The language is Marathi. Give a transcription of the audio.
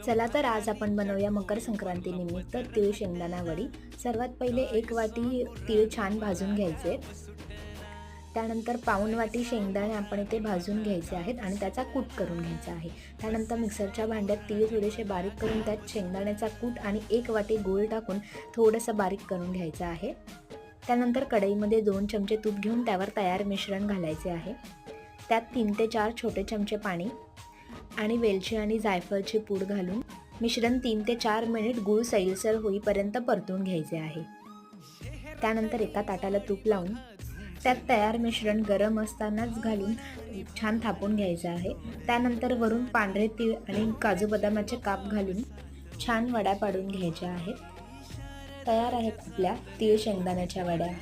चला तर आज आपण बनवूया मकर संक्रांती निमित्त तीळ शेंगदाणा वडी। सर्वात पहिले 1 वाटी तीळ छान भाजून घ्यायचे। त्यानंतर पाऊण वाटी शेंगदाणे आपण इथे भाजून घ्यायचे आहेत आणि त्याचा कूट करून घ्यायचा आहे। त्यानंतर मिक्सरच्या भांड्यात तीळ थोडेसे बारीक करून त्यात शेंगदाण्याचा कूट आणि 1 वाटी गूळ टाकून थोडंसं बारीक करून घ्यायचं आहे। त्यानंतर कढईमध्ये 2 चमचे तूप घेऊन त्यावर तयार मिश्रण घालायचे आहे। त्यात 3 ते 4 छोटे चमचे पाणी आणि वेलची आणि जायफळची पूड घालून मिश्रण 3 ते 4 मिनिट गूळ सैलसर होईपर्यंत परतून घ्यायचे आहे। त्यानंतर एका ताटाला तूप लावून त्यात तयार मिश्रण गरम असतानाच घालून छान थापून घ्यायचे आहे। त्यानंतर वरून पांढरे तीळ आणि काजू बदामाचे काप घालून छान वड्या पाडून घ्यायच्या आहेत। तयार आहेत आपल्या तीळ शेंगदाण्याच्या वड्या।